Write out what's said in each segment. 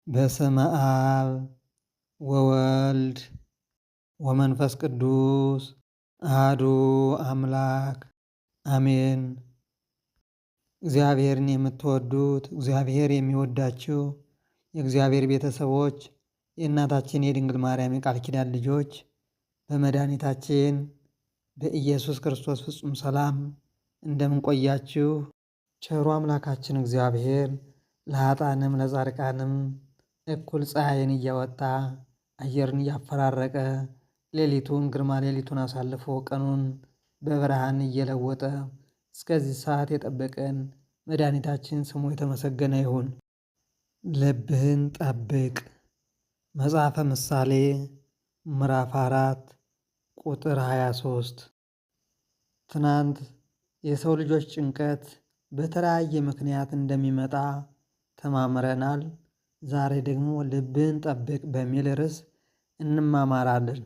በስመ አብ ወወልድ ወመንፈስ ቅዱስ አሐዱ አምላክ አሜን። እግዚአብሔርን የምትወዱት እግዚአብሔር የሚወዳችሁ የእግዚአብሔር ቤተሰቦች የእናታችን የድንግል ማርያም የቃል ኪዳን ልጆች በመድኃኒታችን በኢየሱስ ክርስቶስ ፍጹም ሰላም እንደምን ቆያችሁ? ቸሩ አምላካችን እግዚአብሔር ለኃጥአንም ለጻድቃንም እኩል ፀሐይን እያወጣ አየርን እያፈራረቀ ሌሊቱን ግርማ ሌሊቱን አሳልፎ ቀኑን በብርሃን እየለወጠ እስከዚህ ሰዓት የጠበቀን መድኃኒታችን ስሙ የተመሰገነ ይሁን። ልብህን ጠብቅ። መጽሐፈ ምሳሌ ምዕራፍ 4 ቁጥር 23። ትናንት የሰው ልጆች ጭንቀት በተለያየ ምክንያት እንደሚመጣ ተማምረናል። ዛሬ ደግሞ ልብህን ጠብቅ በሚል ርዕስ እንማማራለን።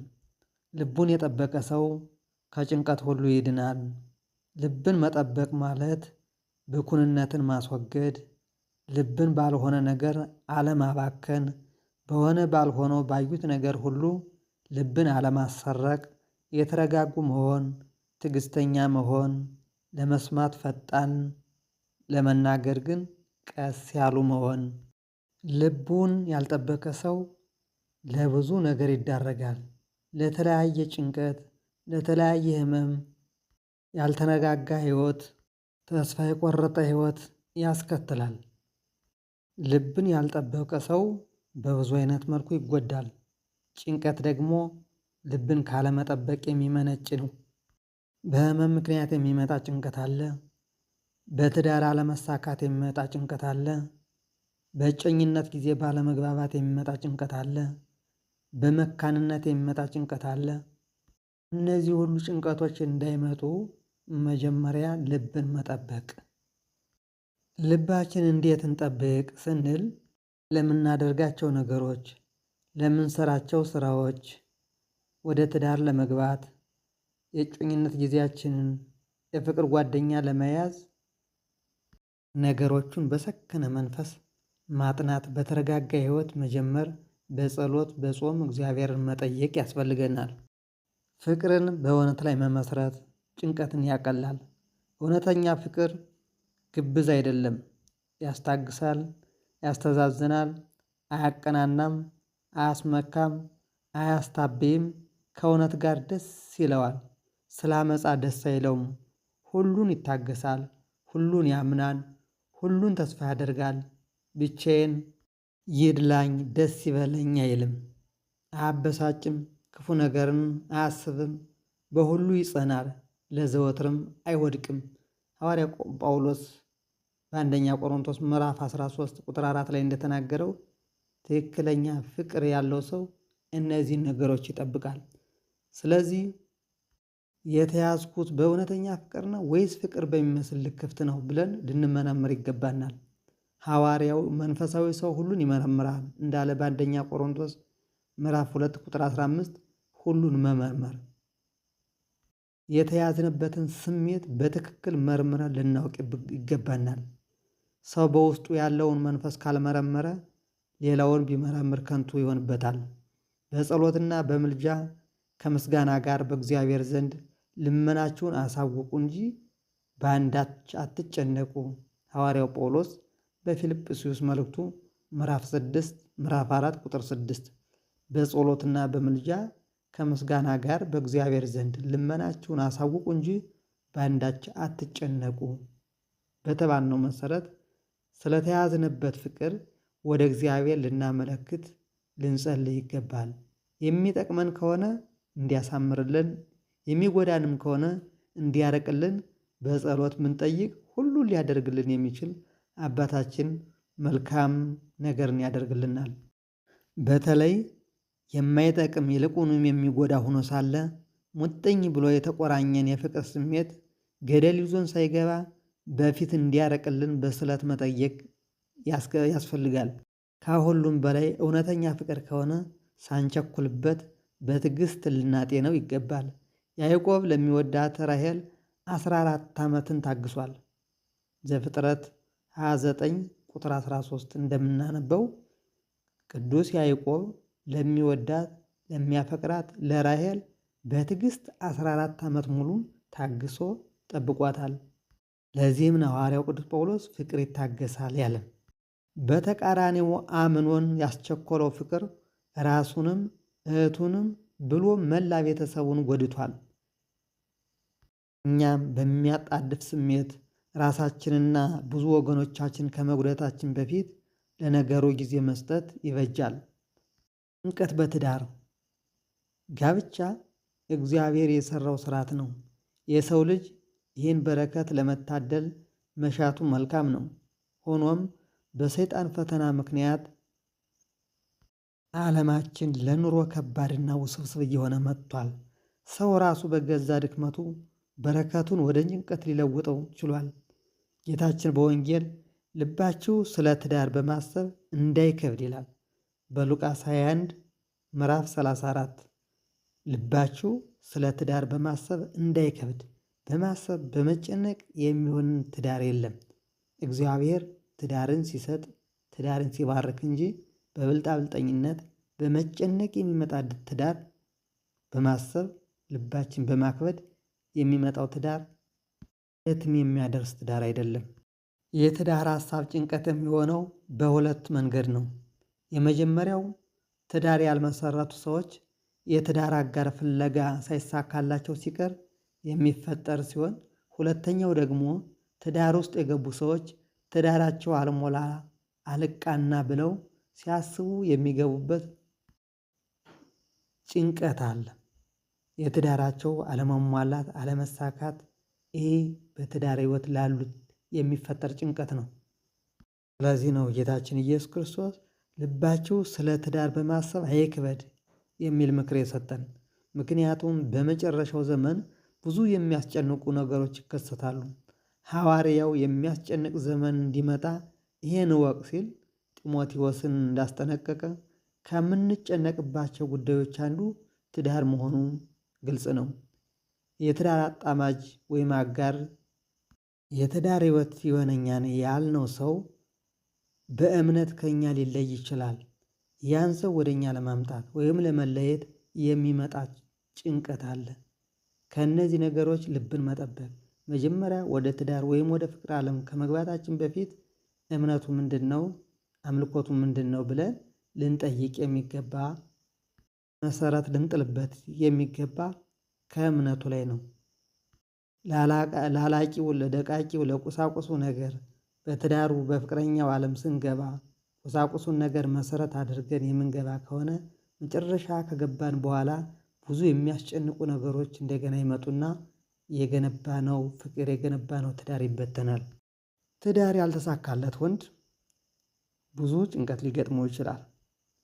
ልቡን የጠበቀ ሰው ከጭንቀት ሁሉ ይድናል። ልብን መጠበቅ ማለት ብኩንነትን ማስወገድ፣ ልብን ባልሆነ ነገር አለማባከን፣ በሆነ ባልሆነው ባዩት ነገር ሁሉ ልብን አለማሰረቅ፣ የተረጋጉ መሆን፣ ትዕግስተኛ መሆን፣ ለመስማት ፈጣን፣ ለመናገር ግን ቀስ ያሉ መሆን። ልቡን ያልጠበቀ ሰው ለብዙ ነገር ይዳረጋል። ለተለያየ ጭንቀት፣ ለተለያየ ሕመም፣ ያልተረጋጋ ሕይወት፣ ተስፋ የቆረጠ ሕይወት ያስከትላል። ልብን ያልጠበቀ ሰው በብዙ አይነት መልኩ ይጎዳል። ጭንቀት ደግሞ ልብን ካለመጠበቅ የሚመነጭ ነው። በሕመም ምክንያት የሚመጣ ጭንቀት አለ። በትዳር አለመሳካት የሚመጣ ጭንቀት አለ። በእጮኝነት ጊዜ ባለመግባባት የሚመጣ ጭንቀት አለ። በመካንነት የሚመጣ ጭንቀት አለ። እነዚህ ሁሉ ጭንቀቶች እንዳይመጡ መጀመሪያ ልብን መጠበቅ። ልባችን እንዴት እንጠብቅ ስንል ለምናደርጋቸው ነገሮች፣ ለምንሰራቸው ስራዎች፣ ወደ ትዳር ለመግባት፣ የእጮኝነት ጊዜያችንን፣ የፍቅር ጓደኛ ለመያዝ ነገሮቹን በሰከነ መንፈስ ማጥናት፣ በተረጋጋ ሕይወት መጀመር፣ በጸሎት በጾም እግዚአብሔርን መጠየቅ ያስፈልገናል። ፍቅርን በእውነት ላይ መመስረት ጭንቀትን ያቀላል። እውነተኛ ፍቅር ግብዝ አይደለም። ያስታግሳል፣ ያስተዛዝናል፣ አያቀናናም፣ አያስመካም፣ አያስታብይም። ከእውነት ጋር ደስ ይለዋል። ስለ አመፃ ደስ አይለውም። ሁሉን ይታገሳል፣ ሁሉን ያምናል፣ ሁሉን ተስፋ ያደርጋል። ብቻዬን ይድላኝ ደስ ይበለኝ አይልም። አያበሳጭም፣ ክፉ ነገርን አያስብም። በሁሉ ይጸናል፣ ለዘወትርም አይወድቅም። ሐዋርያው ጳውሎስ በአንደኛ ቆሮንቶስ ምዕራፍ 13 ቁጥር 4 ላይ እንደተናገረው ትክክለኛ ፍቅር ያለው ሰው እነዚህን ነገሮች ይጠብቃል። ስለዚህ የተያዝኩት በእውነተኛ ፍቅር ነው ወይስ ፍቅር በሚመስል ልክፍት ነው ብለን ልንመረምር ይገባናል። ሐዋርያው መንፈሳዊ ሰው ሁሉን ይመረምራል እንዳለ በአንደኛ ቆሮንቶስ ምዕራፍ 2 ቁጥር 15 ሁሉን መመርመር። የተያዝንበትን ስሜት በትክክል መርምረን ልናውቅ ይገባናል። ሰው በውስጡ ያለውን መንፈስ ካልመረመረ ሌላውን ቢመረምር ከንቱ ይሆንበታል። በጸሎትና በምልጃ ከምስጋና ጋር በእግዚአብሔር ዘንድ ልመናችሁን አሳውቁ እንጂ በአንዳች አትጨነቁ። ሐዋርያው ጳውሎስ በፊልጵስዩስ መልእክቱ ምዕራፍ 6 ምዕራፍ 4 ቁጥር 6 በጸሎትና በምልጃ ከምስጋና ጋር በእግዚአብሔር ዘንድ ልመናችሁን አሳውቁ እንጂ በአንዳች አትጨነቁ በተባልነው መሰረት ስለተያዝንበት ፍቅር ወደ እግዚአብሔር ልናመለክት ልንጸልይ ይገባል። የሚጠቅመን ከሆነ እንዲያሳምርልን፣ የሚጎዳንም ከሆነ እንዲያርቅልን በጸሎት ምንጠይቅ ሁሉ ሊያደርግልን የሚችል አባታችን መልካም ነገርን ያደርግልናል። በተለይ የማይጠቅም ይልቁንም የሚጎዳ ሆኖ ሳለ ሙጥኝ ብሎ የተቆራኘን የፍቅር ስሜት ገደል ይዞን ሳይገባ በፊት እንዲያርቅልን በስለት መጠየቅ ያስፈልጋል። ከሁሉም በላይ እውነተኛ ፍቅር ከሆነ ሳንቸኩልበት በትዕግስት ልናጤነው ይገባል። ያዕቆብ ለሚወዳት ራሔል 14 ዓመትን ታግሷል። ዘፍጥረት 29 ቁጥር 13 እንደምናነበው ቅዱስ ያዕቆብ ለሚወዳት ለሚያፈቅራት ለራሔል በትዕግስት 14 ዓመት ሙሉ ታግሶ ጠብቋታል። ለዚህም ነው ሐዋርያው ቅዱስ ጳውሎስ ፍቅር ይታገሳል ያለን። በተቃራኒው አምኖን ያስቸኮለው ፍቅር ራሱንም እህቱንም ብሎ መላ ቤተሰቡን ጎድቷል። እኛም በሚያጣድፍ ስሜት ራሳችንና ብዙ ወገኖቻችን ከመጉዳታችን በፊት ለነገሩ ጊዜ መስጠት ይበጃል። ጭንቀት በትዳር ጋብቻ እግዚአብሔር የሰራው ስርዓት ነው። የሰው ልጅ ይህን በረከት ለመታደል መሻቱ መልካም ነው። ሆኖም በሰይጣን ፈተና ምክንያት ዓለማችን ለኑሮ ከባድና ውስብስብ እየሆነ መጥቷል። ሰው ራሱ በገዛ ድክመቱ በረከቱን ወደ ጭንቀት ሊለውጠው ችሏል። ጌታችን በወንጌል ልባችሁ ስለ ትዳር በማሰብ እንዳይከብድ ይላል። በሉቃስ 21 ምዕራፍ 34 ልባችሁ ስለ ትዳር በማሰብ እንዳይከብድ። በማሰብ በመጨነቅ የሚሆን ትዳር የለም። እግዚአብሔር ትዳርን ሲሰጥ ትዳርን ሲባርክ እንጂ በብልጣብልጠኝነት በመጨነቅ የሚመጣ ትዳር በማሰብ ልባችን በማክበድ የሚመጣው ትዳር የትም የሚያደርስ ትዳር አይደለም። የትዳር ሀሳብ ጭንቀት የሚሆነው በሁለት መንገድ ነው። የመጀመሪያው ትዳር ያልመሰረቱ ሰዎች የትዳር አጋር ፍለጋ ሳይሳካላቸው ሲቀር የሚፈጠር ሲሆን፣ ሁለተኛው ደግሞ ትዳር ውስጥ የገቡ ሰዎች ትዳራቸው አልሞላ አልቃና ብለው ሲያስቡ የሚገቡበት ጭንቀት አለ። የትዳራቸው አለመሟላት አለመሳካት፣ ይሄ በትዳር ሕይወት ላሉት የሚፈጠር ጭንቀት ነው። ስለዚህ ነው ጌታችን ኢየሱስ ክርስቶስ ልባችሁ ስለ ትዳር በማሰብ አይክበድ የሚል ምክር የሰጠን። ምክንያቱም በመጨረሻው ዘመን ብዙ የሚያስጨንቁ ነገሮች ይከሰታሉ። ሐዋርያው የሚያስጨንቅ ዘመን እንዲመጣ ይሄን እወቅ ሲል ጢሞቴዎስን እንዳስጠነቀቀ ከምንጨነቅባቸው ጉዳዮች አንዱ ትዳር መሆኑ ግልጽ ነው። የትዳር አጣማጅ ወይም አጋር የትዳር ሕይወት ይሆነኛል ያልነው ሰው በእምነት ከኛ ሊለይ ይችላል። ያን ሰው ወደ እኛ ለማምጣት ወይም ለመለየት የሚመጣ ጭንቀት አለ። ከእነዚህ ነገሮች ልብን መጠበቅ፣ መጀመሪያ ወደ ትዳር ወይም ወደ ፍቅር ዓለም ከመግባታችን በፊት እምነቱ ምንድን ነው፣ አምልኮቱ ምንድን ነው ብለን ልንጠይቅ የሚገባ መሰረት ልንጥልበት የሚገባ ከእምነቱ ላይ ነው። ላላቂው ለደቃቂው ለቁሳቁሱ ነገር በትዳሩ በፍቅረኛው ዓለም ስንገባ ቁሳቁሱን ነገር መሰረት አድርገን የምንገባ ከሆነ መጨረሻ ከገባን በኋላ ብዙ የሚያስጨንቁ ነገሮች እንደገና ይመጡና የገነባነው ፍቅር የገነባነው ትዳር ይበተናል። ትዳር ያልተሳካለት ወንድ ብዙ ጭንቀት ሊገጥመው ይችላል።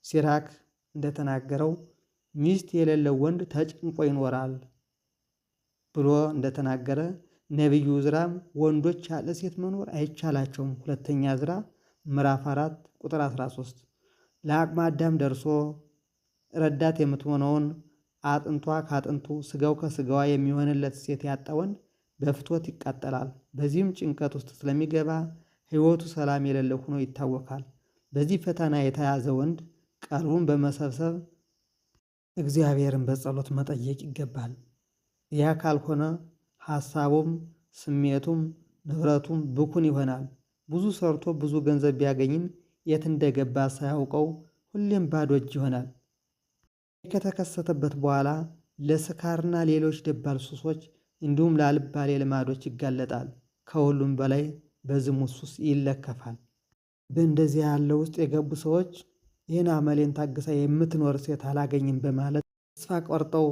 ሲራክ እንደተናገረው ሚስት የሌለው ወንድ ተጨንቆ ይኖራል ብሎ እንደተናገረ ነቢዩ ዕዝራም ወንዶች ያለ ሴት መኖር አይቻላቸውም፣ ሁለተኛ ዕዝራ ምዕራፍ 4 ቁጥር 13። ለአቅመ አዳም ደርሶ ረዳት የምትሆነውን አጥንቷ ከአጥንቱ ስጋው ከስጋዋ የሚሆንለት ሴት ያጣ ወንድ በፍትወት ይቃጠላል። በዚህም ጭንቀት ውስጥ ስለሚገባ ሕይወቱ ሰላም የሌለው ሆኖ ይታወቃል። በዚህ ፈተና የተያዘ ወንድ ቀልቡን በመሰብሰብ እግዚአብሔርን በጸሎት መጠየቅ ይገባል። ያ ካልሆነ ሐሳቡም ስሜቱም ንብረቱም ብኩን ይሆናል። ብዙ ሰርቶ ብዙ ገንዘብ ቢያገኝም የት እንደገባ ሳያውቀው ሁሌም ባዶ እጅ ይሆናል። ከተከሰተበት በኋላ ለስካርና ሌሎች ደባል ሱሶች እንዲሁም ላልባሌ ልማዶች ይጋለጣል። ከሁሉም በላይ በዝሙት ሱስ ይለከፋል። በእንደዚህ ያለ ውስጥ የገቡ ሰዎች ይህን አመሌን ታግሳ የምትኖር ሴት አላገኝም በማለት ተስፋ ቆርጠው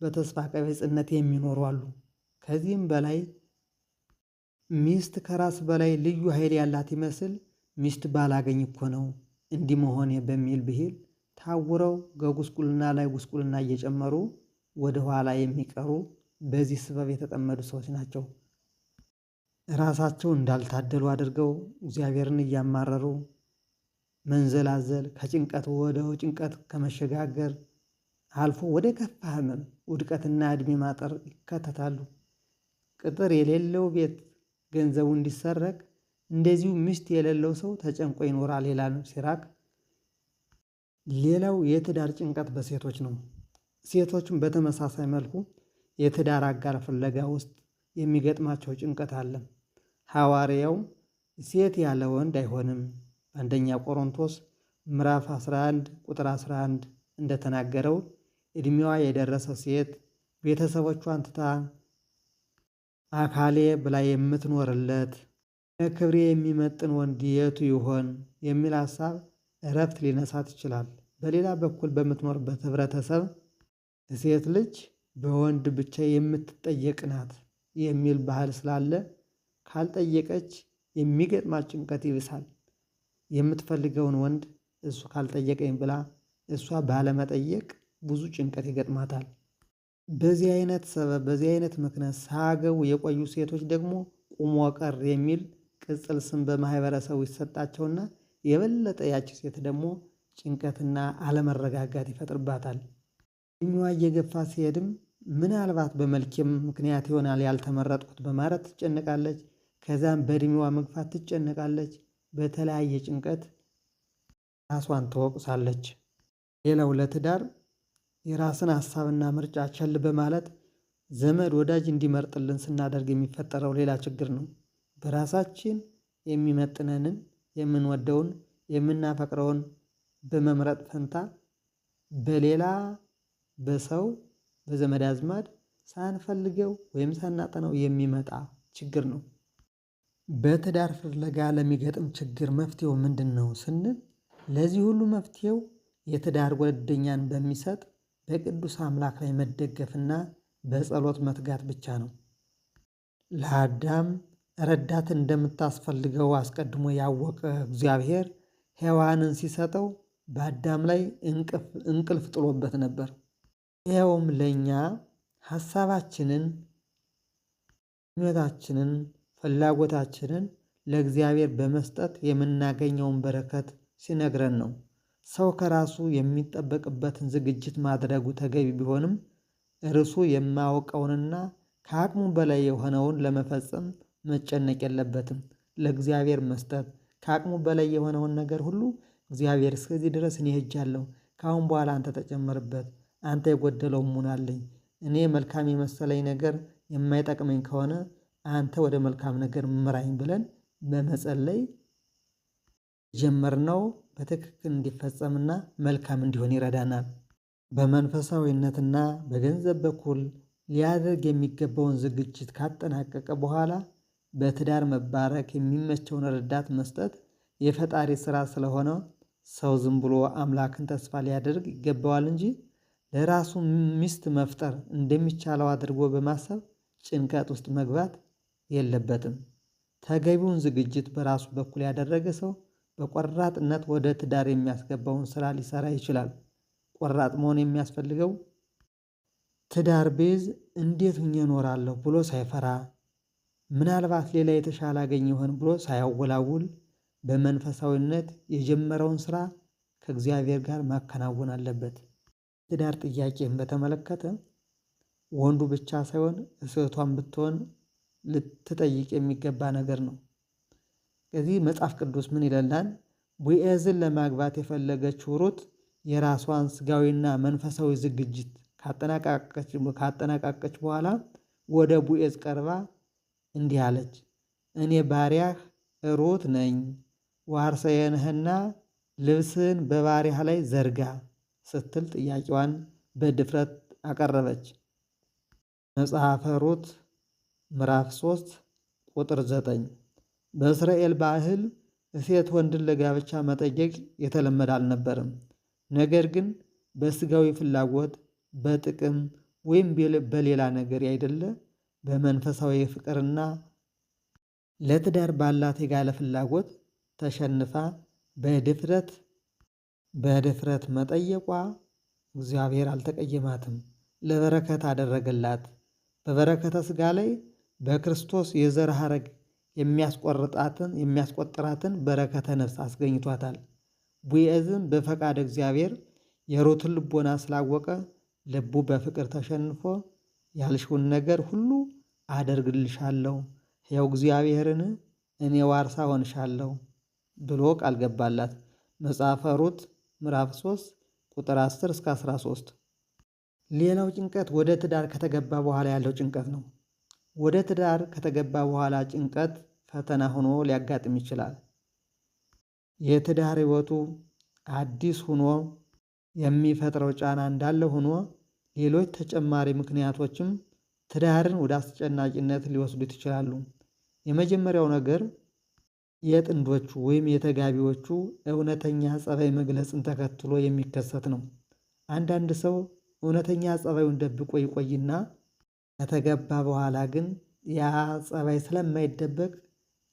በተስፋ ቀቢጽነት የሚኖሩ አሉ። ከዚህም በላይ ሚስት ከራስ በላይ ልዩ ኃይል ያላት ይመስል ሚስት ባላገኝ እኮ ነው እንዲህ መሆኔ በሚል ብሂል ታውረው ከጉስቁልና ላይ ጉስቁልና እየጨመሩ ወደ ኋላ የሚቀሩ በዚህ ስበብ የተጠመዱ ሰዎች ናቸው። ራሳቸው እንዳልታደሉ አድርገው እግዚአብሔርን እያማረሩ መንዘላዘል ከጭንቀት ወደ ጭንቀት ከመሸጋገር አልፎ ወደ ከፋ ሕመም ውድቀትና ዕድሜ ማጠር ይከተታሉ። ቅጥር የሌለው ቤት ገንዘቡ እንዲሰረቅ እንደዚሁ ሚስት የሌለው ሰው ተጨንቆ ይኖራል ይላል ሲራክ። ሌላው የትዳር ጭንቀት በሴቶች ነው። ሴቶችም በተመሳሳይ መልኩ የትዳር አጋር ፍለጋ ውስጥ የሚገጥማቸው ጭንቀት አለ። ሐዋርያው ሴት ያለ ወንድ አይሆንም በአንደኛ ቆሮንቶስ ምዕራፍ 11 ቁጥር 11 እንደተናገረው ዕድሜዋ የደረሰ ሴት ቤተሰቦቿን ትታ አካሌ ብላ የምትኖርለት ለክብሬ የሚመጥን ወንድ የቱ ይሆን የሚል ሀሳብ እረፍት ሊነሳት ይችላል። በሌላ በኩል በምትኖርበት ህብረተሰብ ሴት ልጅ በወንድ ብቻ የምትጠየቅ ናት የሚል ባህል ስላለ ካልጠየቀች የሚገጥማት ጭንቀት ይብሳል። የምትፈልገውን ወንድ እሱ ካልጠየቀኝ ብላ እሷ ባለመጠየቅ ብዙ ጭንቀት ይገጥማታል። በዚህ አይነት ሰበብ በዚህ አይነት ምክንያት ሳያገቡ የቆዩ ሴቶች ደግሞ ቁሞ ቀር የሚል ቅጽል ስም በማህበረሰቡ ይሰጣቸውና የበለጠ ያቺ ሴት ደግሞ ጭንቀትና አለመረጋጋት ይፈጥርባታል። እድሜዋ እየገፋ ሲሄድም ምናልባት በመልኬም ምክንያት ይሆናል ያልተመረጥኩት በማለት ትጨነቃለች። ከዛም በእድሜዋ መግፋት ትጨነቃለች። በተለያየ ጭንቀት ራሷን ትወቅሳለች። ሌላው ለትዳር የራስን ሀሳብና ምርጫ ቸል በማለት ዘመድ ወዳጅ እንዲመርጥልን ስናደርግ የሚፈጠረው ሌላ ችግር ነው። በራሳችን የሚመጥነንን የምንወደውን የምናፈቅረውን በመምረጥ ፈንታ በሌላ በሰው በዘመድ አዝማድ ሳንፈልገው ወይም ሳናጠነው የሚመጣ ችግር ነው። በትዳር ፍለጋ ለሚገጥም ችግር መፍትሄው ምንድነው ስንል ለዚህ ሁሉ መፍትሄው የትዳር ጓደኛን በሚሰጥ በቅዱስ አምላክ ላይ መደገፍና በጸሎት መትጋት ብቻ ነው። ለአዳም ረዳት እንደምታስፈልገው አስቀድሞ ያወቀ እግዚአብሔር ሔዋንን ሲሰጠው በአዳም ላይ እንቅልፍ ጥሎበት ነበር። ይኸውም ለእኛ ሀሳባችንን ምኞታችንን ፍላጎታችንን ለእግዚአብሔር በመስጠት የምናገኘውን በረከት ሲነግረን ነው። ሰው ከራሱ የሚጠበቅበትን ዝግጅት ማድረጉ ተገቢ ቢሆንም እርሱ የማያውቀውንና ከአቅሙ በላይ የሆነውን ለመፈጸም መጨነቅ የለበትም። ለእግዚአብሔር መስጠት ከአቅሙ በላይ የሆነውን ነገር ሁሉ እግዚአብሔር እስከዚህ ድረስ እኔ ሄጃለሁ፣ ከአሁን በኋላ አንተ ተጨመርበት፣ አንተ የጎደለው ሙላልኝ፣ እኔ መልካም የመሰለኝ ነገር የማይጠቅመኝ ከሆነ አንተ ወደ መልካም ነገር ምራኝ ብለን በመጸለይ የጀመርነው በትክክል እንዲፈጸምና መልካም እንዲሆን ይረዳናል። በመንፈሳዊነትና በገንዘብ በኩል ሊያደርግ የሚገባውን ዝግጅት ካጠናቀቀ በኋላ በትዳር መባረክ የሚመቸውን ረዳት መስጠት የፈጣሪ ስራ ስለሆነ ሰው ዝም ብሎ አምላክን ተስፋ ሊያደርግ ይገባዋል እንጂ ለራሱ ሚስት መፍጠር እንደሚቻለው አድርጎ በማሰብ ጭንቀት ውስጥ መግባት የለበትም። ተገቢውን ዝግጅት በራሱ በኩል ያደረገ ሰው በቆራጥነት ወደ ትዳር የሚያስገባውን ስራ ሊሰራ ይችላል። ቆራጥ መሆን የሚያስፈልገው ትዳር ብይዝ እንዴት ሆኜ እኖራለሁ ብሎ ሳይፈራ፣ ምናልባት ሌላ የተሻለ አገኝ ይሆን ብሎ ሳያወላውል በመንፈሳዊነት የጀመረውን ስራ ከእግዚአብሔር ጋር ማከናወን አለበት። ትዳር ጥያቄን በተመለከተ ወንዱ ብቻ ሳይሆን ሴቷን ብትሆን ልትጠይቅ የሚገባ ነገር ነው። ከዚህ መጽሐፍ ቅዱስ ምን ይላል? ቦዔዝን ለማግባት የፈለገችው ሩት የራሷን ስጋዊና መንፈሳዊ ዝግጅት ካጠናቀቀች በኋላ ወደ ቦዔዝ ቀርባ እንዲህ አለች፣ እኔ ባሪያህ ሩት ነኝ፣ ዋርሳዬ ነህና ልብስህን በባሪያህ ላይ ዘርጋ ስትል ጥያቄዋን በድፍረት አቀረበች። መጽሐፈ ሩት ምዕራፍ 3 ቁጥር 9። በእስራኤል ባህል ሴት ወንድን ለጋብቻ መጠየቅ የተለመደ አልነበረም። ነገር ግን በስጋዊ ፍላጎት፣ በጥቅም ወይም በሌላ ነገር ያይደለ በመንፈሳዊ ፍቅርና ለትዳር ባላት የጋለ ፍላጎት ተሸንፋ በድፍረት መጠየቋ እግዚአብሔር አልተቀየማትም፣ ለበረከት አደረገላት። በበረከተ ስጋ ላይ በክርስቶስ የዘር ሐረግ የሚያስቆጥራትን በረከተ ነፍስ አስገኝቷታል። ቦዔዝም በፈቃድ እግዚአብሔር የሩትን ልቦና ስላወቀ ልቡ በፍቅር ተሸንፎ ያልሽውን ነገር ሁሉ አደርግልሻለሁ፣ ሕያው እግዚአብሔርን እኔ ዋርሳ ሆንሻለሁ ብሎ ቃል ገባላት። መጽሐፈ ሩት ምዕራፍ 3 ቁጥር 10 እስከ 13። ሌላው ጭንቀት ወደ ትዳር ከተገባ በኋላ ያለው ጭንቀት ነው። ወደ ትዳር ከተገባ በኋላ ጭንቀት ፈተና ሆኖ ሊያጋጥም ይችላል። የትዳር ሕይወቱ አዲስ ሆኖ የሚፈጥረው ጫና እንዳለ ሆኖ ሌሎች ተጨማሪ ምክንያቶችም ትዳርን ወደ አስጨናቂነት ሊወስዱት ይችላሉ። የመጀመሪያው ነገር የጥንዶቹ ወይም የተጋቢዎቹ እውነተኛ ጸባይ መግለጽን ተከትሎ የሚከሰት ነው። አንዳንድ ሰው እውነተኛ ጸባዩን ደብቆ ይቆይና ከተገባ በኋላ ግን ያ ጸባይ ስለማይደበቅ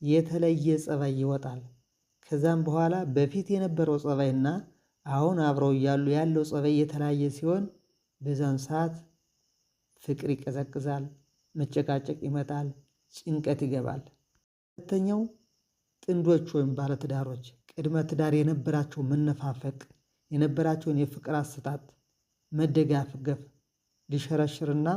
የተለየ ጸባይ ይወጣል። ከዛም በኋላ በፊት የነበረው ጸባይና አሁን አብረው እያሉ ያለው ጸባይ የተለያየ ሲሆን በዛን ሰዓት ፍቅር ይቀዘቅዛል፣ መጨቃጨቅ ይመጣል፣ ጭንቀት ይገባል። ሁለተኛው ጥንዶች ወይም ባለትዳሮች ቅድመ ትዳር የነበራቸው መነፋፈቅ የነበራቸውን የፍቅር አሰጣጥ መደጋገፍ ሊሸረሽርና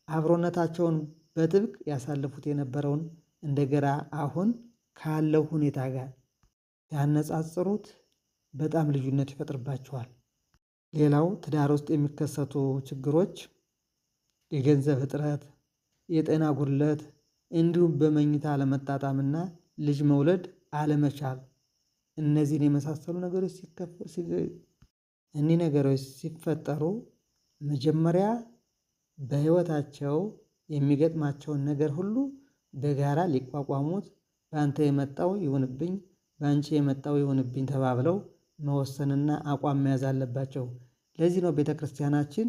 አብሮነታቸውን በጥብቅ ያሳልፉት የነበረውን እንደገና አሁን ካለው ሁኔታ ጋር ያነጻጽሩት በጣም ልዩነት ይፈጥርባቸዋል። ሌላው ትዳር ውስጥ የሚከሰቱ ችግሮች የገንዘብ እጥረት፣ የጤና ጉድለት እንዲሁም በመኝታ አለመጣጣምና ልጅ መውለድ አለመቻል እነዚህን የመሳሰሉ ነገሮች እኒህ ነገሮች ሲፈጠሩ መጀመሪያ በሕይወታቸው የሚገጥማቸውን ነገር ሁሉ በጋራ ሊቋቋሙት በአንተ የመጣው ይሁንብኝ፣ በአንቺ የመጣው ይሁንብኝ ተባብለው መወሰንና አቋም መያዝ አለባቸው። ለዚህ ነው ቤተ ክርስቲያናችን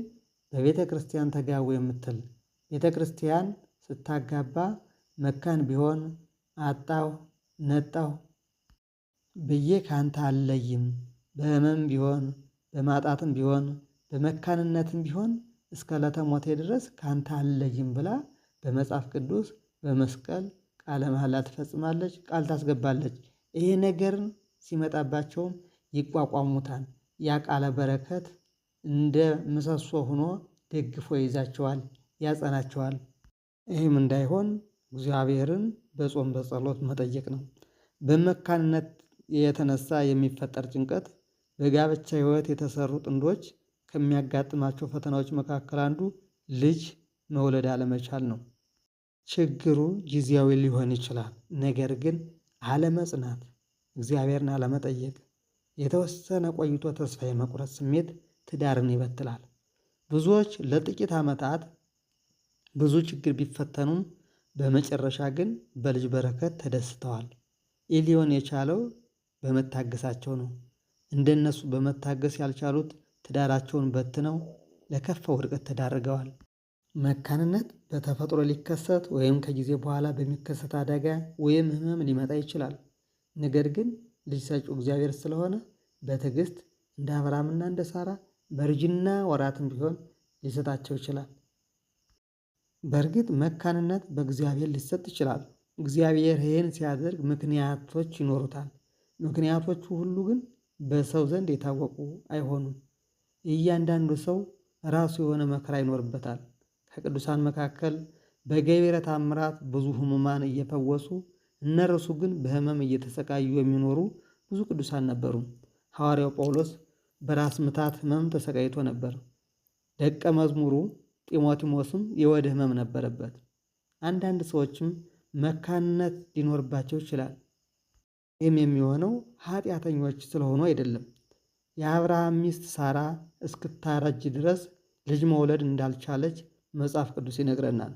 በቤተ ክርስቲያን ተጋቡ የምትል። ቤተ ክርስቲያን ስታጋባ መካን ቢሆን አጣሁ ነጣሁ ብዬ ካንተ አልለይም፣ በሕመም ቢሆን በማጣትም ቢሆን በመካንነትም ቢሆን እስከ ዕለተ ሞቴ ድረስ ካንተ አልለይም ብላ በመጽሐፍ ቅዱስ በመስቀል ቃለ መሐላ ትፈጽማለች፣ ቃል ታስገባለች። ይሄ ነገርን ሲመጣባቸውም ይቋቋሙታል። ያ ቃለ በረከት እንደ ምሰሶ ሆኖ ደግፎ ይዛቸዋል፣ ያጸናቸዋል። ይህም እንዳይሆን እግዚአብሔርን በጾም በጸሎት መጠየቅ ነው። በመካንነት የተነሳ የሚፈጠር ጭንቀት በጋብቻ ሕይወት የተሰሩ ጥንዶች ከሚያጋጥማቸው ፈተናዎች መካከል አንዱ ልጅ መውለድ አለመቻል ነው። ችግሩ ጊዜያዊ ሊሆን ይችላል። ነገር ግን አለመጽናት፣ እግዚአብሔርን አለመጠየቅ፣ የተወሰነ ቆይቶ ተስፋ የመቁረጥ ስሜት ትዳርን ይበትላል። ብዙዎች ለጥቂት ዓመታት ብዙ ችግር ቢፈተኑም በመጨረሻ ግን በልጅ በረከት ተደስተዋል። ይህ ሊሆን የቻለው በመታገሳቸው ነው። እንደነሱ በመታገስ ያልቻሉት ትዳራቸውን በትነው ለከፋ ውድቀት ተዳርገዋል። መካንነት በተፈጥሮ ሊከሰት ወይም ከጊዜ በኋላ በሚከሰት አደጋ ወይም ሕመም ሊመጣ ይችላል። ነገር ግን ልጅ ሰጪው እግዚአብሔር ስለሆነ በትዕግስት እንደ አብርሃምና እንደ ሳራ በእርጅና ወራትም ቢሆን ሊሰጣቸው ይችላል። በእርግጥ መካንነት በእግዚአብሔር ሊሰጥ ይችላል። እግዚአብሔር ይህን ሲያደርግ ምክንያቶች ይኖሩታል። ምክንያቶቹ ሁሉ ግን በሰው ዘንድ የታወቁ አይሆኑም። እያንዳንዱ ሰው ራሱ የሆነ መከራ ይኖርበታል። ከቅዱሳን መካከል በገቢረ ተአምራት ብዙ ሕሙማን እየፈወሱ እነርሱ ግን በሕመም እየተሰቃዩ የሚኖሩ ብዙ ቅዱሳን ነበሩ። ሐዋርያው ጳውሎስ በራስ ምታት ሕመም ተሰቃይቶ ነበር። ደቀ መዝሙሩ ጢሞቴዎስም የሆድ ሕመም ነበረበት። አንዳንድ ሰዎችም መካንነት ሊኖርባቸው ይችላል። ይህም የሚሆነው ኃጢአተኞች ስለሆኑ አይደለም። የአብርሃም ሚስት ሳራ እስክታረጅ ድረስ ልጅ መውለድ እንዳልቻለች መጽሐፍ ቅዱስ ይነግረናል።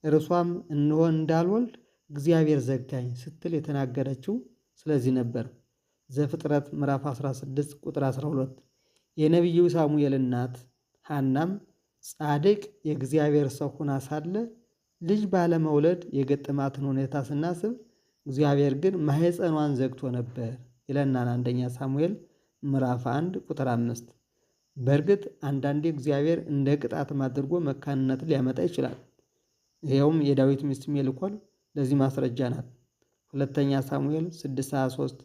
እርሷም እነሆ እንዳልወልድ እግዚአብሔር ዘጋኝ ስትል የተናገረችው ስለዚህ ነበር። ዘፍጥረት ምዕራፍ 16 ቁጥር 12። የነቢዩ ሳሙኤል እናት ሐናም ጻድቅ የእግዚአብሔር ሰው ሆና ሳለ ልጅ ባለመውለድ የገጠማትን ሁኔታ ስናስብ እግዚአብሔር ግን ማኅፀኗን ዘግቶ ነበር ይለናል አንደኛ ሳሙኤል ምዕራፍ 1 ቁጥር 5። በእርግጥ አንዳንዴ እግዚአብሔር እንደ ቅጣትም አድርጎ መካንነትን ሊያመጣ ይችላል። ይኸውም የዳዊት ሚስት ሜልኮል ለዚህ ማስረጃ ናት። ሁለተኛ ሳሙኤል 6:23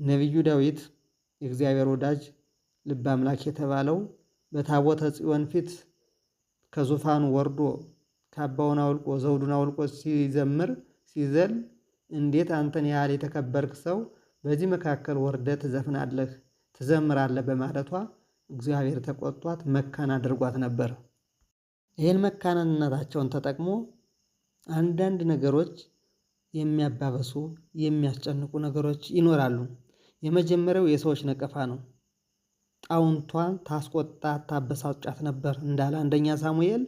ነቢዩ ዳዊት የእግዚአብሔር ወዳጅ ልበ አምላክ የተባለው በታቦተ ጽዮን ፊት ከዙፋኑ ወርዶ ካባውን አውልቆ ዘውዱን አውልቆ ሲዘምር ሲዘል እንዴት አንተን ያህል የተከበርክ ሰው በዚህ መካከል ወርደህ ትዘፍናለህ? ትዘምራለህ በማለቷ እግዚአብሔር ተቆጥቷት መካን አድርጓት ነበር። ይህን መካንነታቸውን ተጠቅሞ አንዳንድ ነገሮች የሚያባበሱ የሚያስጨንቁ ነገሮች ይኖራሉ። የመጀመሪያው የሰዎች ነቀፋ ነው። ጣውንቷን ታስቆጣት ታበሳጫት ነበር እንዳለ አንደኛ ሳሙኤል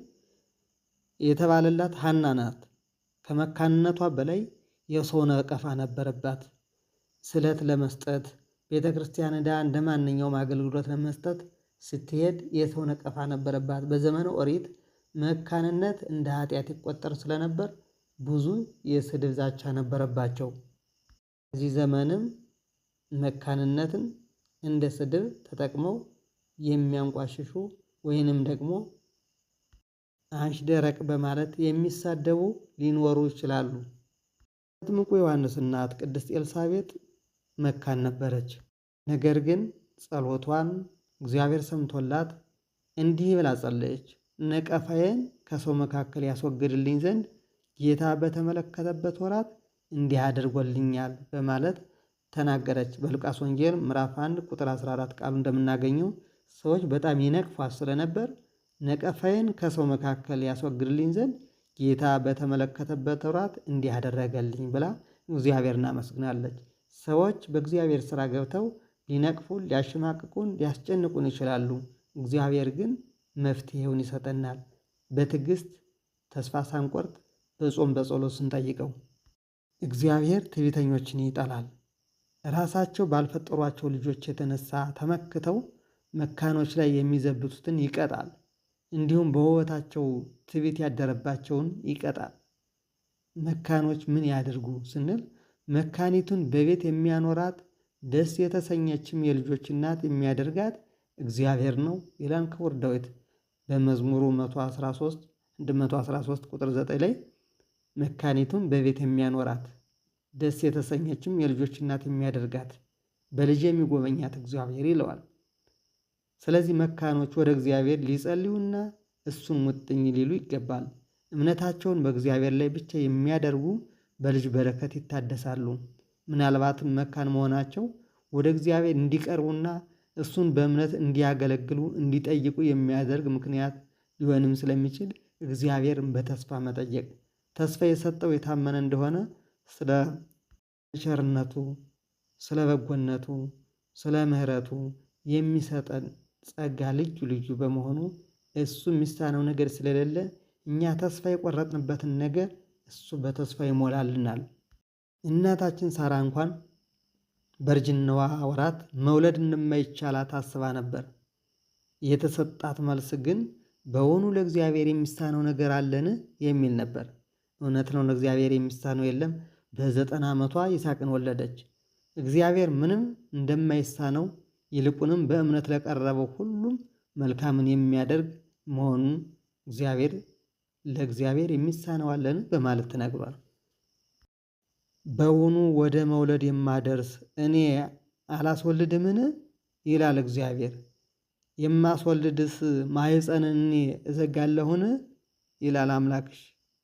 የተባለላት ሐና ናት። ከመካንነቷ በላይ የሰው ነቀፋ ነበረባት። ስለት ለመስጠት ቤተ ክርስቲያን ሄዳ እንደ ማንኛውም አገልግሎት ለመስጠት ስትሄድ የሰው ነቀፋ ነበረባት። በዘመነ ኦሪት መካንነት እንደ ኃጢአት ይቆጠር ስለነበር ብዙ የስድብ ዛቻ ነበረባቸው። እዚህ ዘመንም መካንነትን እንደ ስድብ ተጠቅመው የሚያንቋሽሹ ወይንም ደግሞ አንሽ ደረቅ በማለት የሚሳደቡ ሊኖሩ ይችላሉ። መጥምቁ ዮሐንስ እናት ቅድስት ኤልሳቤጥ መካን ነበረች። ነገር ግን ጸሎቷን እግዚአብሔር ሰምቶላት እንዲህ ብላ ጸለየች። ነቀፋዬን ከሰው መካከል ያስወግድልኝ ዘንድ ጌታ በተመለከተበት ወራት እንዲህ አድርጎልኛል በማለት ተናገረች። በሉቃስ ወንጌል ምዕራፍ 1 ቁጥር 14 ቃሉ እንደምናገኘው ሰዎች በጣም ይነቅፏት ስለነበር ነቀፋዬን ከሰው መካከል ያስወግድልኝ ዘንድ ጌታ በተመለከተበት ወራት እንዲህ አደረገልኝ ብላ እግዚአብሔርን አመስግናለች። ሰዎች በእግዚአብሔር ስራ ገብተው ሊነቅፉን፣ ሊያሸማቅቁን፣ ሊያስጨንቁን ይችላሉ። እግዚአብሔር ግን መፍትሄውን ይሰጠናል። በትዕግስት ተስፋ ሳንቆርጥ በጾም በጸሎት ስንጠይቀው። እግዚአብሔር ትዕቢተኞችን ይጠላል። ራሳቸው ባልፈጠሯቸው ልጆች የተነሳ ተመክተው መካኖች ላይ የሚዘብቱትን ይቀጣል። እንዲሁም በውበታቸው ትዕቢት ያደረባቸውን ይቀጣል። መካኖች ምን ያድርጉ ስንል መካኒቱን በቤት የሚያኖራት ደስ የተሰኘችም የልጆች እናት የሚያደርጋት እግዚአብሔር ነው ይላል ክቡር ዳዊት በመዝሙሩ 113 ቁጥር 9 ላይ መካኒቱን በቤት የሚያኖራት ደስ የተሰኘችም የልጆች እናት የሚያደርጋት በልጅ የሚጎበኛት እግዚአብሔር ይለዋል። ስለዚህ መካኖች ወደ እግዚአብሔር ሊጸልዩና እሱን ሙጥኝ ሊሉ ይገባል። እምነታቸውን በእግዚአብሔር ላይ ብቻ የሚያደርጉ በልጅ በረከት ይታደሳሉ። ምናልባትም መካን መሆናቸው ወደ እግዚአብሔር እንዲቀርቡና እሱን በእምነት እንዲያገለግሉ እንዲጠይቁ የሚያደርግ ምክንያት ሊሆንም ስለሚችል እግዚአብሔርን በተስፋ መጠየቅ፣ ተስፋ የሰጠው የታመነ እንደሆነ ስለ ቸርነቱ፣ ስለ በጎነቱ፣ ስለ ምሕረቱ የሚሰጠን ጸጋ ልዩ ልዩ በመሆኑ እሱ የሚሳነው ነገር ስለሌለ እኛ ተስፋ የቆረጥንበትን ነገር እሱ በተስፋ ይሞላልናል። እናታችን ሳራ እንኳን በእርጅናዋ ወራት መውለድ እንደማይቻላት አስባ ነበር። የተሰጣት መልስ ግን በውኑ ለእግዚአብሔር የሚሳነው ነገር አለን የሚል ነበር። እውነት ነው፣ ለእግዚአብሔር የሚሳነው የለም። በ90 ዓመቷ ይስሐቅን ወለደች። እግዚአብሔር ምንም እንደማይሳነው ይልቁንም በእምነት ለቀረበው ሁሉም መልካምን የሚያደርግ መሆኑን ለእግዚአብሔር የሚሳነው አለን በማለት ተናግሯል። በውኑ ወደ መውለድ የማደርስ እኔ አላስወልድምን ይላል እግዚአብሔር። የማስወልድስ ማኅፀንን እኔ እዘጋለሁን ይላል አምላክሽ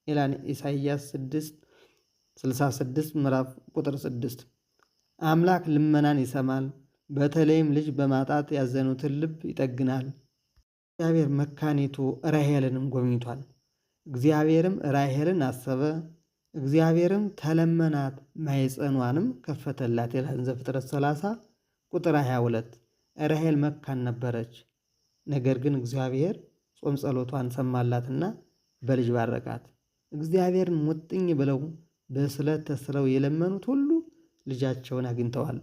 ይላል ኢሳይያስ 6:66 ምዕራፍ ቁጥር 6። አምላክ ልመናን ይሰማል። በተለይም ልጅ በማጣት ያዘኑትን ልብ ይጠግናል። እግዚአብሔር መካኒቱ ራሔልንም ጎብኝቷል። እግዚአብሔርም ራሔልን አሰበ፣ እግዚአብሔርም ተለመናት፣ ማኅፀኗንም ከፈተላት ይላል ዘፍጥረት 30 ቁጥር 22። ራሔል መካን ነበረች። ነገር ግን እግዚአብሔር ጾም ጸሎቷን ሰማላትና በልጅ ባረካት። እግዚአብሔርን ሙጥኝ ብለው በስለት ተስለው የለመኑት ሁሉ ልጃቸውን አግኝተዋል።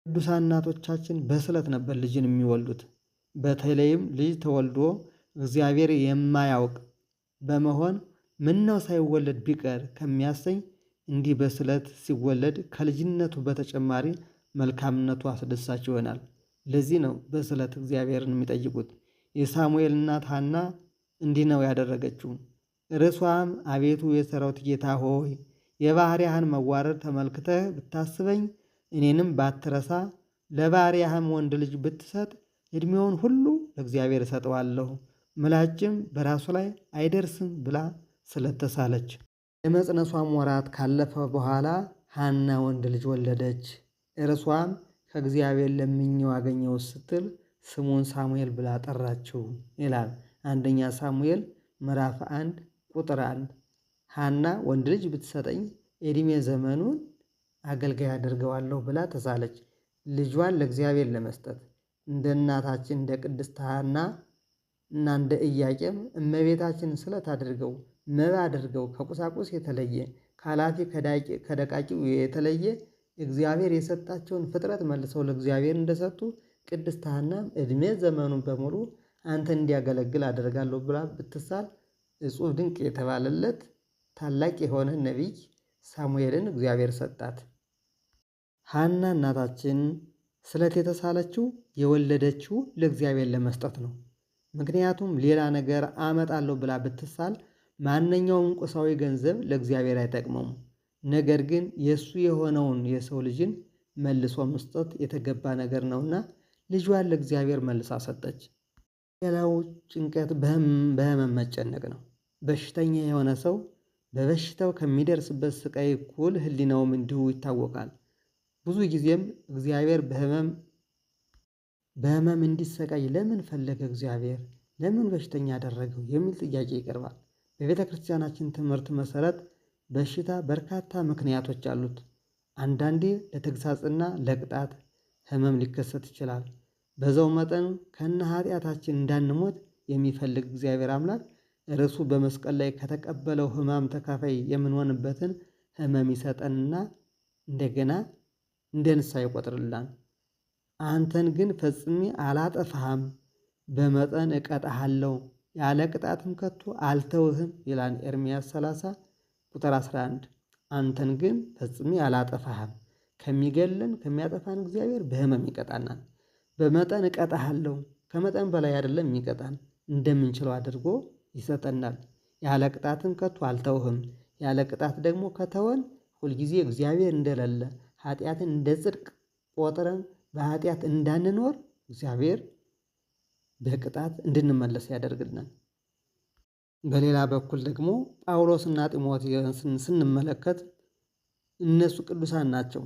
ቅዱሳን እናቶቻችን በስለት ነበር ልጅን የሚወልዱት። በተለይም ልጅ ተወልዶ እግዚአብሔር የማያውቅ በመሆን ምነው ሳይወለድ ቢቀር ከሚያሰኝ እንዲህ በስለት ሲወለድ ከልጅነቱ በተጨማሪ መልካምነቱ አስደሳች ይሆናል። ለዚህ ነው በስለት እግዚአብሔርን የሚጠይቁት። የሳሙኤል እናት ሐና እንዲህ ነው ያደረገችው። ርሷም አቤቱ የሠራዊት ጌታ ሆይ የባሕርያህን መዋረድ ተመልክተህ ብታስበኝ እኔንም ባትረሳ ለባሕርያህም ወንድ ልጅ ብትሰጥ ዕድሜውን ሁሉ ለእግዚአብሔር እሰጠዋለሁ፣ ምላጭም በራሱ ላይ አይደርስም ብላ ስለተሳለች። የመጽነሷም ወራት ካለፈ በኋላ ሐና ወንድ ልጅ ወለደች። እርሷም ከእግዚአብሔር ለምኜው አገኘው ስትል ስሙን ሳሙኤል ብላ ጠራችው ይላል። አንደኛ ሳሙኤል ምዕራፍ 1 ቁጥር 1። ሐና ወንድ ልጅ ብትሰጠኝ የዕድሜ ዘመኑን አገልጋይ አድርገዋለሁ ብላ ተሳለች። ልጇን ለእግዚአብሔር ለመስጠት እንደ እናታችን እንደ ቅድስት ሐና እና እንደ ኢያቄም እመቤታችን ስለት አድርገው መባ አድርገው ከቁሳቁስ የተለየ ከኃላፊ ከደቃቂው የተለየ እግዚአብሔር የሰጣቸውን ፍጥረት መልሰው ለእግዚአብሔር እንደሰጡ ቅድስት ሐናም ዕድሜ ዘመኑን በሙሉ አንተን እንዲያገለግል አደርጋለሁ ብላ ብትሳል እጹብ ድንቅ የተባለለት ታላቅ የሆነ ነቢይ ሳሙኤልን እግዚአብሔር ሰጣት። ሐና እናታችን ስለት የተሳለችው የወለደችው ለእግዚአብሔር ለመስጠት ነው። ምክንያቱም ሌላ ነገር አመጣለሁ ብላ ብትሳል ማንኛውም ቁሳዊ ገንዘብ ለእግዚአብሔር አይጠቅመውም። ነገር ግን የእሱ የሆነውን የሰው ልጅን መልሶ መስጠት የተገባ ነገር ነውና ልጇን ለእግዚአብሔር መልሳ ሰጠች። ሌላው ጭንቀት በህመም መጨነቅ ነው። በሽተኛ የሆነ ሰው በበሽታው ከሚደርስበት ስቃይ እኩል ህሊናውም እንዲሁ ይታወቃል። ብዙ ጊዜም እግዚአብሔር በህመም እንዲሰቃይ ለምን ፈለገ? እግዚአብሔር ለምን በሽተኛ አደረገው? የሚል ጥያቄ ይቀርባል። በቤተ ክርስቲያናችን ትምህርት መሰረት በሽታ በርካታ ምክንያቶች አሉት። አንዳንዴ ለተግሳጽና ለቅጣት ህመም ሊከሰት ይችላል። በዛው መጠን ከነ ኃጢአታችን እንዳንሞት የሚፈልግ እግዚአብሔር አምላክ እርሱ በመስቀል ላይ ከተቀበለው ህማም ተካፋይ የምንሆንበትን ህመም ይሰጠንና እንደገና እንደ ንስሐ ይቆጥርልናል። አንተን ግን ፈጽሜ አላጠፋህም፣ በመጠን እቀጣሃለሁ፣ ያለ ቅጣትም ከቶ አልተውህም ይላል ኤርምያስ 30 ቁጥር 11። አንተን ግን ፈጽሜ አላጠፋህም። ከሚገለን ከሚያጠፋን እግዚአብሔር በህመም ይቀጣናል። በመጠን እቀጣሃለሁ፣ ከመጠን በላይ አይደለም የሚቀጣን፣ እንደምንችለው አድርጎ ይሰጠናል። ያለ ቅጣትም ከቶ አልተውህም። ያለ ቅጣት ደግሞ ከተወን ሁልጊዜ እግዚአብሔር እንደሌለ ኃጢአትን እንደ ጽድቅ ቆጥረን በኃጢአት እንዳንኖር እግዚአብሔር በቅጣት እንድንመለስ ያደርግናል። በሌላ በኩል ደግሞ ጳውሎስና ጢሞቴዎስን ስንመለከት እነሱ ቅዱሳን ናቸው።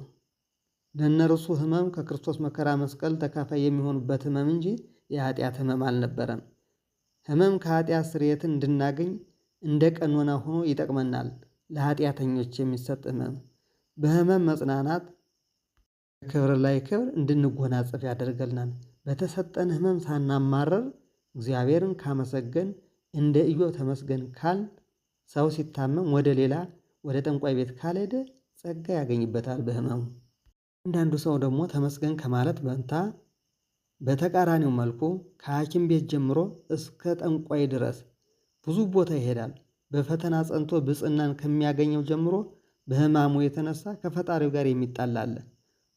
ለእነርሱ ህመም ከክርስቶስ መከራ መስቀል ተካፋይ የሚሆኑበት ህመም እንጂ የኃጢአት ህመም አልነበረም። ህመም ከኃጢአት ስርየትን እንድናገኝ እንደ ቀኖና ሆኖ ይጠቅመናል። ለኃጢአተኞች የሚሰጥ ህመም በህመም መጽናናት ክብር ላይ ክብር እንድንጎናጸፍ ያደርገናል። በተሰጠን ህመም ሳናማረር እግዚአብሔርን ካመሰገን እንደ ኢዮብ ተመስገን ካል ሰው ሲታመም ወደ ጠንቋይ ቤት ካልሄደ ጸጋ ያገኝበታል በህመሙ። አንዳንዱ ሰው ደግሞ ተመስገን ከማለት በንታ በተቃራኒው መልኩ ከሐኪም ቤት ጀምሮ እስከ ጠንቋይ ድረስ ብዙ ቦታ ይሄዳል። በፈተና ጸንቶ ብፅዕናን ከሚያገኘው ጀምሮ በህማሙ የተነሳ ከፈጣሪው ጋር የሚጣላ አለ።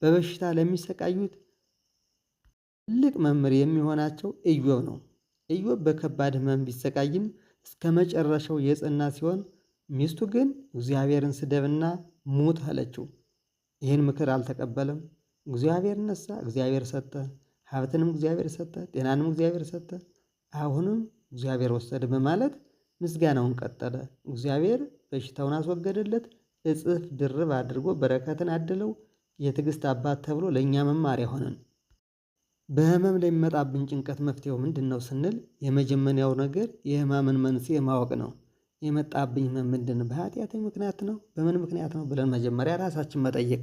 በበሽታ ለሚሰቃዩት ትልቅ መምህር የሚሆናቸው ኢዮብ ነው። ኢዮብ በከባድ ህመም ቢሰቃይም እስከ መጨረሻው የጸና ሲሆን፣ ሚስቱ ግን እግዚአብሔርን ስደብና ሙት አለችው። ይህን ምክር አልተቀበለም። እግዚአብሔር ነሳ፣ እግዚአብሔር ሰጠ፣ ሀብትንም እግዚአብሔር ሰጠ፣ ጤናንም እግዚአብሔር ሰጠ፣ አሁንም እግዚአብሔር ወሰደ በማለት ምስጋናውን ቀጠለ። እግዚአብሔር በሽታውን አስወገደለት፣ እጥፍ ድርብ አድርጎ በረከትን አድለው። የትዕግስት አባት ተብሎ ለእኛ መማሪያ ሆነን። በህመም ላይ የሚመጣብን ጭንቀት መፍትሄው ምንድን ነው ስንል የመጀመሪያው ነገር የህመምን መንስኤ ማወቅ ነው። የመጣብኝ ህመም ምንድን ነው? በኃጢአቴ ምክንያት ነው? በምን ምክንያት ነው ብለን መጀመሪያ ራሳችን መጠየቅ።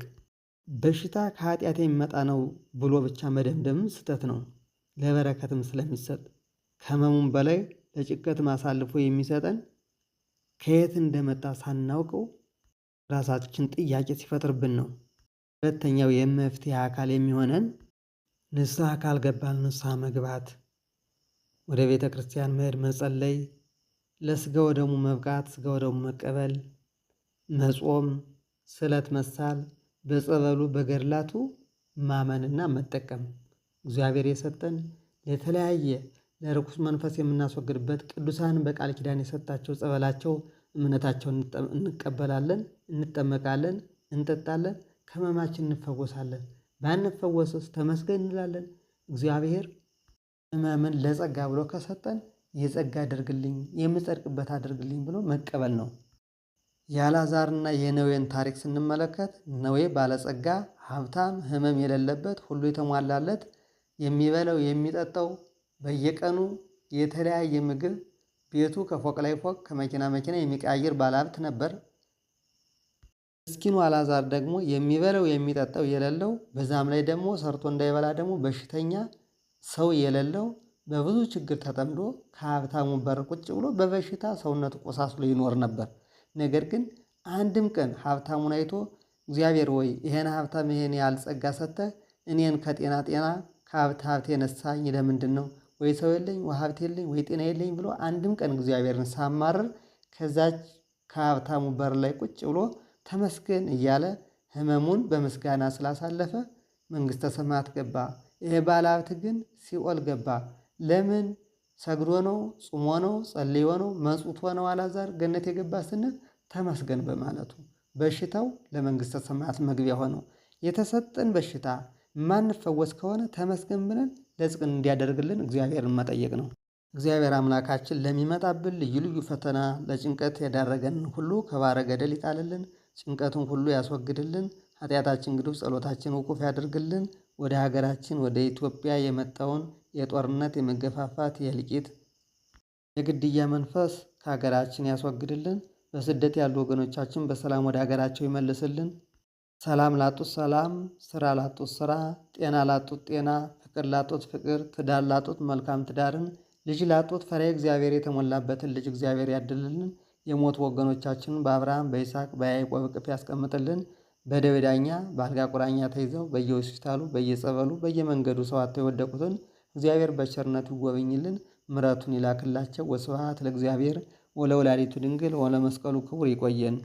በሽታ ከኃጢአቴ የሚመጣ ነው ብሎ ብቻ መደምደምም ስህተት ነው። ለበረከትም ስለሚሰጥ ከህመሙም በላይ ለጭንቀትም አሳልፎ የሚሰጠን ከየት እንደመጣ ሳናውቀው ራሳችን ጥያቄ ሲፈጥርብን ነው። ሁለተኛው የመፍትሄ አካል የሚሆነን ንስሐ ካልገባን ንስሐ መግባት፣ ወደ ቤተ ክርስቲያን መሄድ፣ መጸለይ፣ ለስጋ ወደሙ መብቃት፣ ስጋ ወደሙ መቀበል፣ መጾም፣ ስለት መሳል፣ በጸበሉ በገድላቱ ማመንና መጠቀም። እግዚአብሔር የሰጠን ለተለያየ ለርኩስ መንፈስ የምናስወግድበት ቅዱሳን በቃል ኪዳን የሰጣቸው ጸበላቸው እምነታቸውን እንቀበላለን፣ እንጠመቃለን፣ እንጠጣለን፣ ከህመማችን እንፈወሳለን። ባንፈወስስ ተመስገን እንላለን። እግዚአብሔር ህመምን ለጸጋ ብሎ ከሰጠን የጸጋ አድርግልኝ፣ የምጸድቅበት አድርግልኝ ብሎ መቀበል ነው። የአልዓዛርና የነዌን ታሪክ ስንመለከት ነዌ ባለጸጋ፣ ሀብታም፣ ሕመም የሌለበት ሁሉ የተሟላለት የሚበላው የሚጠጣው በየቀኑ የተለያየ ምግብ ቤቱ ከፎቅ ላይ ፎቅ ከመኪና መኪና የሚቀያየር ባለሀብት ነበር። ምስኪኑ አልዓዛር ደግሞ የሚበላው የሚጠጣው የሌለው በዛም ላይ ደግሞ ሰርቶ እንዳይበላ ደግሞ በሽተኛ ሰው የሌለው በብዙ ችግር ተጠምዶ ከሀብታሙ በር ቁጭ ብሎ በበሽታ ሰውነቱ ቆሳስሎ ይኖር ነበር። ነገር ግን አንድም ቀን ሀብታሙን አይቶ እግዚአብሔር ወይ ይሄን ሀብታም ይሄን ያህል ጸጋ ሰጥተህ እኔን ከጤና ከሀብት የነሳኝ ለምንድን ነው? ወይ ሰው የለኝ ወይ ሀብት የለኝ ወይ ጤና የለኝ ብሎ አንድም ቀን እግዚአብሔርን ሳማርር ከዛች ከሀብታሙ በር ላይ ቁጭ ብሎ ተመስገን እያለ ሕመሙን በምስጋና ስላሳለፈ መንግሥተ ሰማያት ገባ። ይሄ ባለሀብት ግን ሲኦል ገባ። ለምን? ሰግዶ ነው? ጾሞ ነው? ጸልዮ ነው? መጽውቶ ነው? አልዓዛር ገነት የገባ ስንል ተመስገን በማለቱ በሽታው ለመንግሥተ ሰማያት መግቢያ ሆነው። የተሰጠን በሽታ ማንፈወስ ከሆነ ተመስገን ብለን ለጽድቅ እንዲያደርግልን እግዚአብሔርን መጠየቅ ነው። እግዚአብሔር አምላካችን ለሚመጣብን ልዩ ልዩ ፈተና ለጭንቀት የዳረገንን ሁሉ ከባሕረ ገደል ይጣልልን፣ ጭንቀቱን ሁሉ ያስወግድልን፣ ኃጢአታችን ግዱፍ ጸሎታችን ውቁፍ ያደርግልን። ወደ ሀገራችን ወደ ኢትዮጵያ የመጣውን የጦርነት የመገፋፋት የእልቂት የግድያ መንፈስ ከሀገራችን ያስወግድልን። በስደት ያሉ ወገኖቻችን በሰላም ወደ ሀገራቸው ይመልስልን። ሰላም ላጡት ሰላም፣ ስራ ላጡት ስራ፣ ጤና ላጡት ጤና፣ ፍቅር ላጡት ፍቅር፣ ትዳር ላጡት መልካም ትዳርን፣ ልጅ ላጡት ፈሪሃ እግዚአብሔር የተሞላበትን ልጅ እግዚአብሔር ያድልልን። የሞቱ ወገኖቻችንን በአብርሃም በይስሐቅ በያዕቆብ እቅፍ ያስቀምጥልን። በደዌ ዳኛ በአልጋ ቁራኛ ተይዘው በየሆስፒታሉ በየጸበሉ በየመንገዱ ሰው አጥተው የወደቁትን እግዚአብሔር በቸርነቱ ይጎበኝልን፣ ምሕረቱን ይላክላቸው። ወስብሐት ለእግዚአብሔር ወለወላዲቱ ድንግል ወለመስቀሉ ክቡር። ይቆየን።